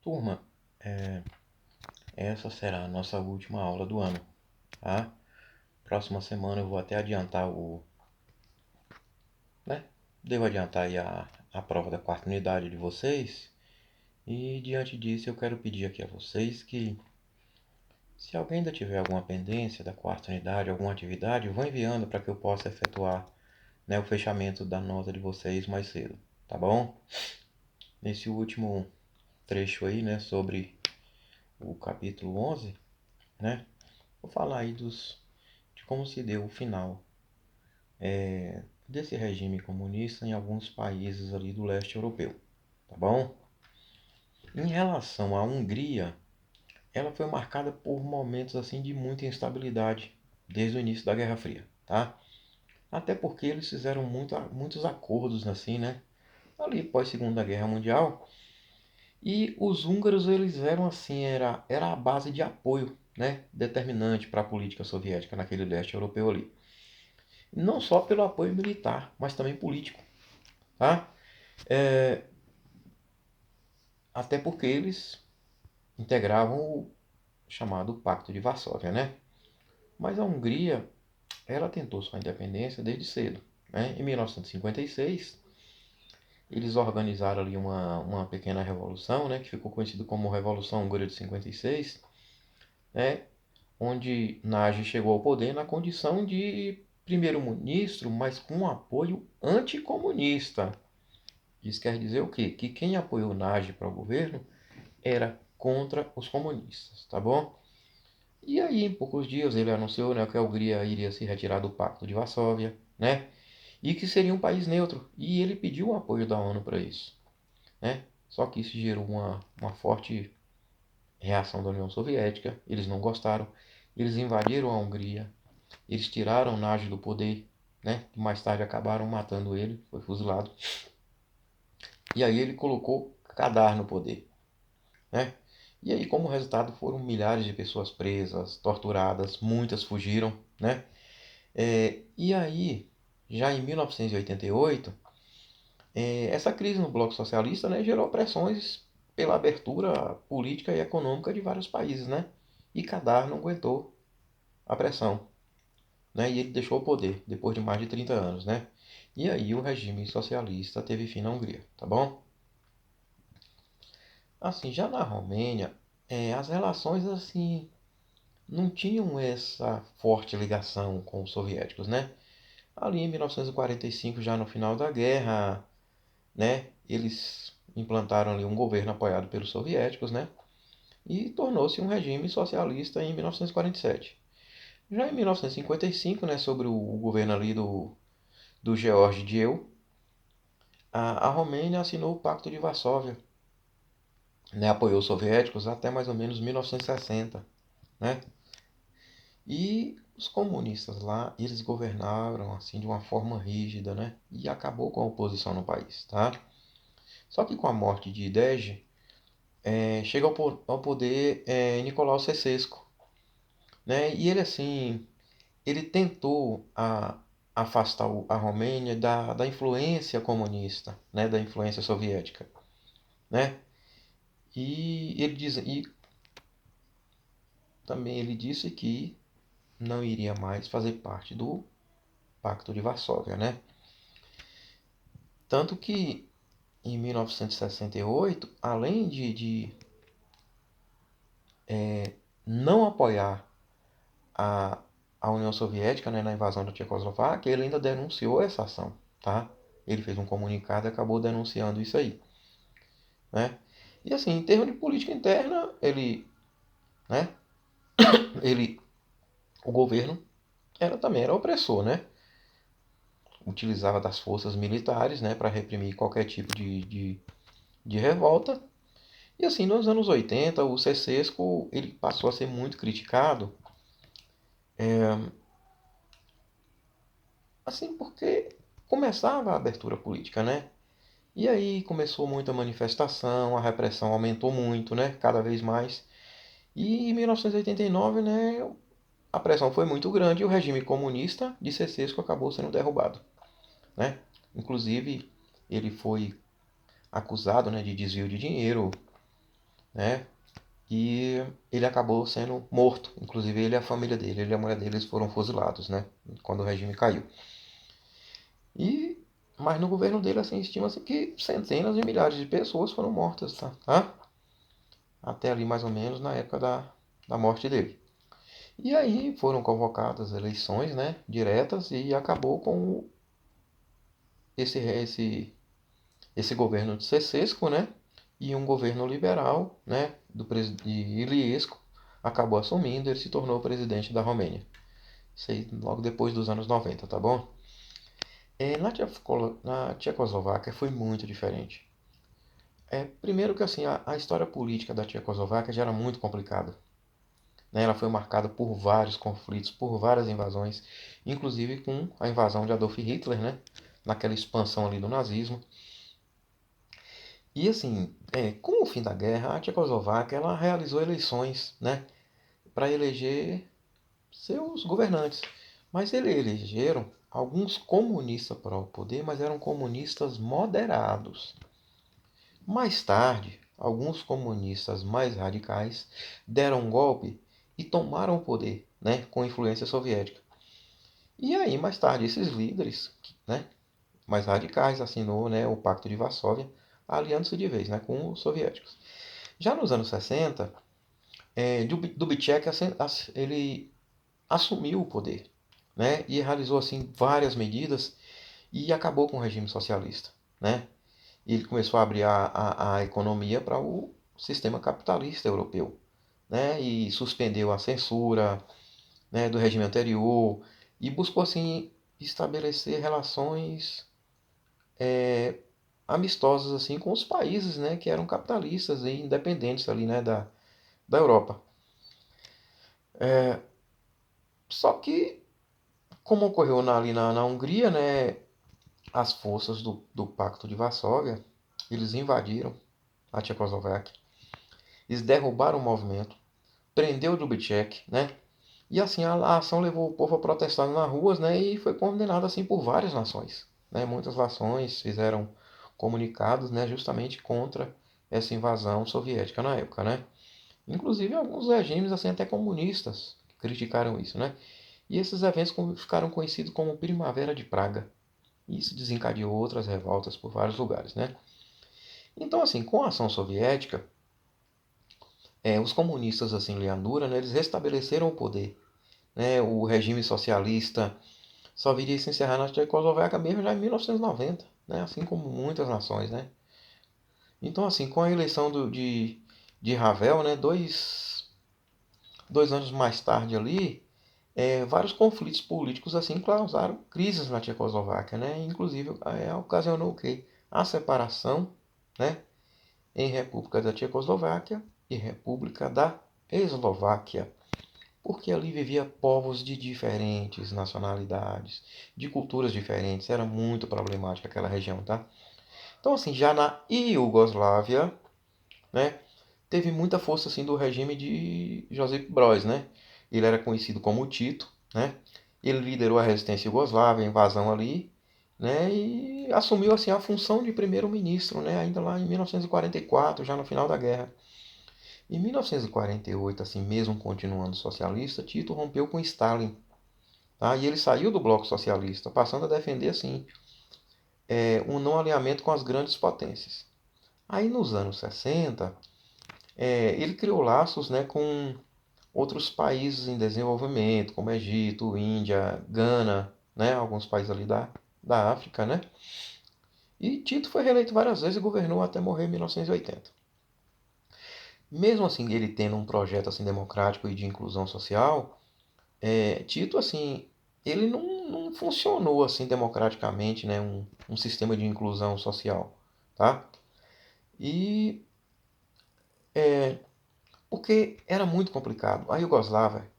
Turma, essa será a nossa última aula do ano, tá? Próxima semana eu vou até adiantar né? Devo adiantar aí a prova da quarta unidade de vocês. E diante disso eu quero pedir aqui a vocês que, se alguém ainda tiver alguma pendência da quarta unidade, alguma atividade, vão enviando para que eu possa efetuar, né, o fechamento da nota de vocês mais cedo, tá bom? Nesse último trecho aí, né, sobre o capítulo 11, né? Vou falar aí de como se deu o final desse regime comunista em alguns países ali do leste europeu, tá bom? Em relação à Hungria, ela foi marcada por momentos assim de muita instabilidade desde o início da Guerra Fria, tá? Até porque eles fizeram muitos acordos assim, né? Ali pós Segunda Guerra Mundial, e os húngaros eles eram assim, era a base de apoio, né, determinante para a política soviética naquele leste europeu ali. Não só pelo apoio militar, mas também político, tá? É, até porque eles integravam o chamado Pacto de Varsóvia, né? Mas a Hungria, ela tentou sua independência desde cedo, né? Em 1956, eles organizaram ali uma pequena revolução, né? Que ficou conhecida como Revolução Húngara de 56, né? Onde Nagy chegou ao poder na condição de primeiro-ministro, mas com apoio anticomunista. Isso quer dizer o quê? Que quem apoiou Nagy para o governo era contra os comunistas, tá bom? E aí, em poucos dias, ele anunciou, né, que a Hungria iria se retirar do Pacto de Varsóvia, né? E que seria um país neutro. E ele pediu o apoio da ONU para isso, né? Só que isso gerou uma forte reação da União Soviética. Eles não gostaram. Eles invadiram a Hungria. Eles tiraram Nagy do poder, né? E mais tarde acabaram matando ele. Foi fuzilado. E aí ele colocou Kadar no poder, né? E aí, como resultado, foram milhares de pessoas presas, torturadas, muitas fugiram, né? E aí, já em 1988, essa crise no bloco socialista, né, gerou pressões pela abertura política e econômica de vários países, né? E Kadar não aguentou a pressão, né? E ele deixou o poder depois de mais de 30 anos, né? E aí o regime socialista teve fim na Hungria, tá bom? Assim, já na Romênia, as relações assim não tinham essa forte ligação com os soviéticos, né? Ali em 1945, já no final da guerra, né, eles implantaram ali um governo apoiado pelos soviéticos, né, e tornou-se um regime socialista em 1947. Já em 1955, né, sobre o governo ali do George Dieu, a Romênia assinou o Pacto de Varsóvia, né, apoiou os soviéticos até mais ou menos 1960, né, e os comunistas lá, eles governaram assim de uma forma rígida, né, e acabou com a oposição no país, tá? Só que com a morte de Dege, chega ao poder Nicolau Ceausescu, né? E ele assim, ele tentou afastar a Romênia da influência comunista, né? Da influência soviética, né? E também ele disse que não iria mais fazer parte do Pacto de Varsóvia, né? Tanto que em 1968, além de não apoiar a, a União Soviética, né, na invasão da Tchecoslováquia, ele ainda denunciou essa ação, tá? Ele fez um comunicado e acabou denunciando isso aí, né? E assim, em termos de política interna, né, ele, o governo também era opressor, né? Utilizava das forças militares, né, para reprimir qualquer tipo de revolta. E assim, nos anos 80, o Ceausescu, ele passou a ser muito criticado, assim, porque começava a abertura política, né? E aí começou muita manifestação, a repressão aumentou muito, né? Cada vez mais. E em 1989, né, a pressão foi muito grande e o regime comunista de Ceausescu acabou sendo derrubado, né? Inclusive, ele foi acusado, né, de desvio de dinheiro, né? E ele acabou sendo morto, inclusive ele e a família dele, ele e a mulher dele, eles foram fuzilados, né? Quando o regime caiu. E mas no governo dele, assim, estima-se que centenas de milhares de pessoas foram mortas, tá? Até ali mais ou menos na época da morte dele. E aí foram convocadas eleições, né, diretas e acabou com esse governo de Cessesco, né, e um governo liberal, né, de Iliescu acabou assumindo, ele se tornou presidente da Romênia. Isso aí logo depois dos anos 90, tá bom? Na Tchecoslováquia foi muito diferente. Primeiro que assim, a história política da Tchecoslováquia já era muito complicada. Né? Ela foi marcada por vários conflitos, por várias invasões, inclusive com a invasão de Adolf Hitler, né? Naquela expansão ali do nazismo. E assim, com o fim da guerra, a Tchecoslováquia ela realizou eleições, né? Para eleger seus governantes. Mas eles elegeram alguns comunistas para o poder, mas eram comunistas moderados. Mais tarde, alguns comunistas mais radicais deram um golpe e tomaram o poder, né, com influência soviética. E aí, mais tarde, esses líderes, né, mais radicais assinou, né, o Pacto de Varsóvia, aliando-se de vez, né, com os soviéticos. Já nos anos 60, Dubček ele assumiu o poder, né, e realizou assim várias medidas e acabou com o regime socialista, né? E ele começou a abrir a economia para o sistema capitalista europeu, né? E suspendeu a censura, né, do regime anterior e buscou assim estabelecer relações amistosas assim com os países, né, que eram capitalistas e independentes ali, né, da Europa. Só que como ocorreu ali na Hungria, né, as forças do Pacto de Varsóvia, eles invadiram a Tchecoslováquia, eles derrubaram o movimento, prendeu o Dubček, né? E assim a ação levou o povo a protestar nas ruas, né? E foi condenada assim por várias nações, né? Muitas nações fizeram comunicados, né? Justamente contra essa invasão soviética na época, né? Inclusive alguns regimes assim até comunistas criticaram isso, né? E esses eventos ficaram conhecidos como Primavera de Praga. E isso desencadeou outras revoltas por vários lugares, né? Então assim, com a ação soviética, os comunistas assim, Leandura, né? Eles restabeleceram o poder, né? O regime socialista só viria a se encerrar na Tchecoslováquia mesmo já em 1990, né? Assim como muitas nações, né? Então, assim, com a eleição de Havel, né? Dois anos mais tarde ali, vários conflitos políticos assim causaram crises na Tchecoslováquia, né? Inclusive, ocasionou o quê? A separação, né? Em República da Tchecoslováquia e República da Eslováquia, porque ali vivia povos de diferentes nacionalidades, de culturas diferentes, era muito problemática aquela região, tá? Então assim, já na Iugoslávia, né, teve muita força assim do regime de Josip Broz, né? Ele era conhecido como Tito, né? Ele liderou a resistência iugoslava, a invasão ali, né? E assumiu assim a função de primeiro-ministro, né? Ainda lá em 1944, já no final da guerra. Em 1948, assim mesmo continuando socialista, Tito rompeu com Stalin, tá? E ele saiu do bloco socialista, passando a defender assim um não alinhamento com as grandes potências. Aí nos anos 60, ele criou laços, né, com outros países em desenvolvimento, como Egito, Índia, Gana, né, alguns países ali da África, né? E Tito foi reeleito várias vezes e governou até morrer em 1980. Mesmo assim, ele tendo um projeto assim democrático e de inclusão social, Tito, assim, ele não funcionou assim democraticamente, né, um sistema de inclusão social, tá? E porque era muito complicado. A Iugoslávia,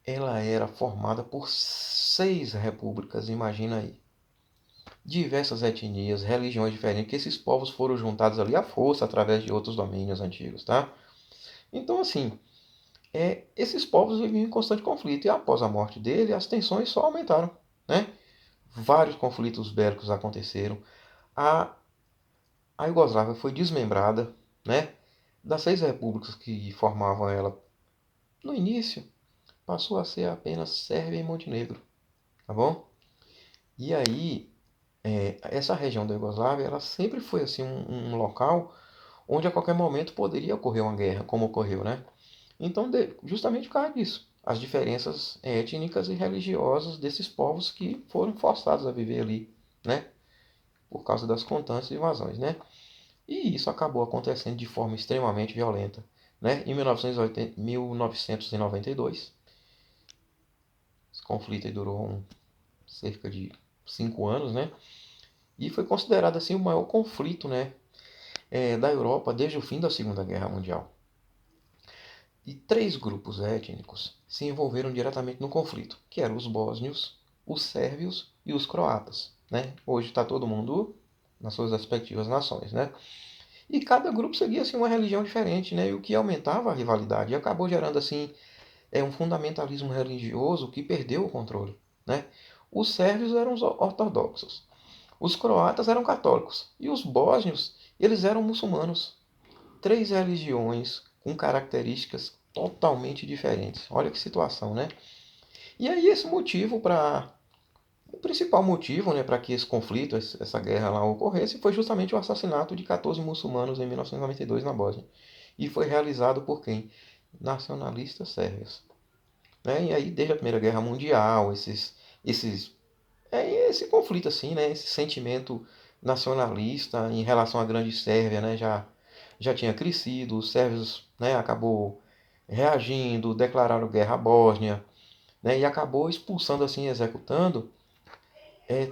ela era formada por 6 repúblicas, imagina aí. Diversas etnias, religiões diferentes, que esses povos foram juntados ali à força através de outros domínios antigos, tá? Então, assim, esses povos viviam em constante conflito e após a morte dele, as tensões só aumentaram, né? Vários conflitos bélicos aconteceram. A, a Iugoslávia foi desmembrada, né? Das 6 repúblicas que formavam ela no início, passou a ser apenas Sérvia e Montenegro, tá bom? E aí, essa região da Iugoslávia, ela sempre foi assim um local onde a qualquer momento poderia ocorrer uma guerra, como ocorreu, né? Então, justamente por causa disso, as diferenças étnicas e religiosas desses povos que foram forçados a viver ali, né? Por causa das constantes invasões, né? E isso acabou acontecendo de forma extremamente violenta, né? Em 1992, esse conflito aí durou cerca de 5 anos, né? E foi considerado assim o maior conflito, né, da Europa desde o fim da Segunda Guerra Mundial. E 3 grupos étnicos se envolveram diretamente no conflito, que eram os bósnios, os sérvios e os croatas, né? Hoje está todo mundo nas suas respectivas nações, né? E cada grupo seguia assim uma religião diferente, né? E o que aumentava a rivalidade e acabou gerando assim um fundamentalismo religioso que perdeu o controle, né? Os sérvios eram os ortodoxos, os croatas eram católicos e os bósnios eles eram muçulmanos. 3 religiões com características totalmente diferentes. Olha que situação, né? E aí esse motivo para o principal motivo, né, para que esse conflito, essa guerra lá ocorresse, foi justamente o assassinato de 14 muçulmanos em 1992 na Bósnia. E foi realizado por quem? Nacionalistas sérvios. Né? E aí, desde a Primeira Guerra Mundial, esse conflito assim, né, esse sentimento nacionalista em relação à Grande Sérvia, né, já tinha crescido, os sérvios, né, acabou reagindo, declararam guerra à Bósnia, né, e acabou expulsando assim, executando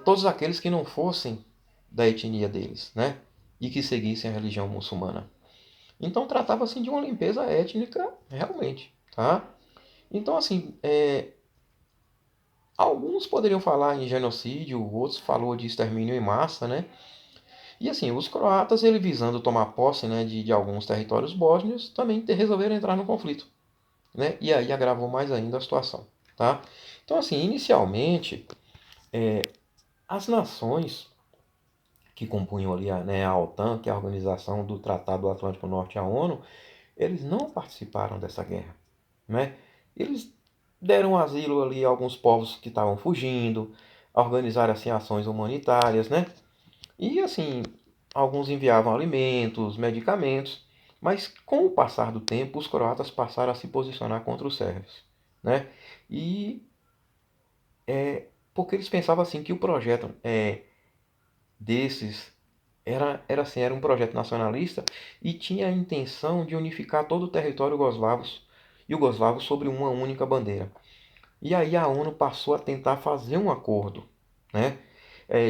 todos aqueles que não fossem da etnia deles, né, e que seguissem a religião muçulmana. Então tratava-se de uma limpeza étnica realmente, tá? Então assim, alguns poderiam falar em genocídio, outros falou de extermínio em massa, né? E assim, os croatas, ele visando tomar posse, né, de alguns territórios bósnios, também resolveram entrar no conflito, né? E aí agravou mais ainda a situação, tá? Então assim, inicialmente, as nações que compunham ali a OTAN, que é a Organização do Tratado do Atlântico Norte, a ONU, eles não participaram dessa guerra, né? Eles deram asilo ali a alguns povos que estavam fugindo, organizaram assim ações humanitárias, né? E assim, alguns enviavam alimentos, medicamentos, mas com o passar do tempo, os croatas passaram a se posicionar contra os sérvios, né? E porque eles pensavam assim que o projeto desses era um projeto nacionalista e tinha a intenção de unificar todo o território jugoslavo sobre uma única bandeira. E aí a ONU passou a tentar fazer um acordo, né,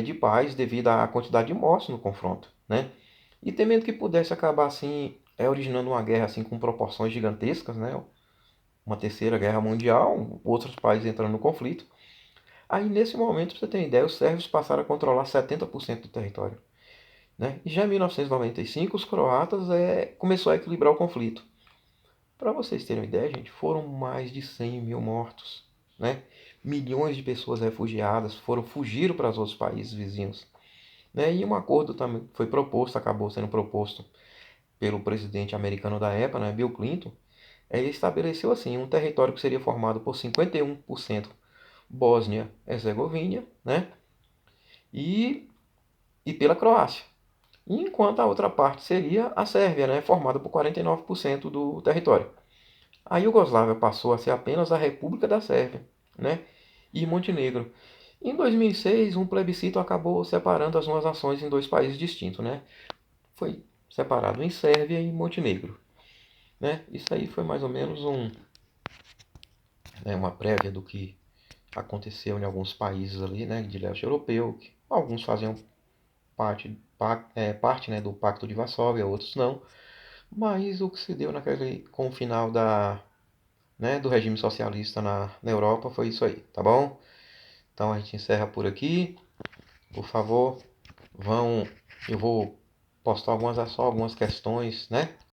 de paz devido à quantidade de mortes no confronto, né, e temendo que pudesse acabar assim originando uma guerra assim com proporções gigantescas, né, uma terceira guerra mundial, outros países entrando no conflito. Aí nesse momento, para você ter uma ideia, os sérvios passaram a controlar 70% do território, né? E já em 1995, os croatas começou a equilibrar o conflito. Para vocês terem uma ideia, gente, foram mais de 100 mil mortos, né? Milhões de pessoas refugiadas fugiram para os outros países vizinhos, né? E um acordo também foi proposto, acabou sendo proposto pelo presidente americano da época, né, Bill Clinton. Ele estabeleceu assim um território que seria formado por 51% Bósnia-Herzegovina, né? E, e pela Croácia. Enquanto a outra parte seria a Sérvia, né, formada por 49% do território. A Iugoslávia passou a ser apenas a República da Sérvia, né, e Montenegro. Em 2006, um plebiscito acabou separando as duas nações em 2 países distintos, né? Foi separado em Sérvia e Montenegro, né? Isso aí foi mais ou menos uma prévia do que aconteceu em alguns países ali, né, de leste europeu, que alguns faziam parte, né, do Pacto de Varsóvia, outros não. Mas o que se deu com o final do regime socialista na Europa foi isso aí, tá bom? Então a gente encerra por aqui. Por favor, eu vou postar só algumas questões, né?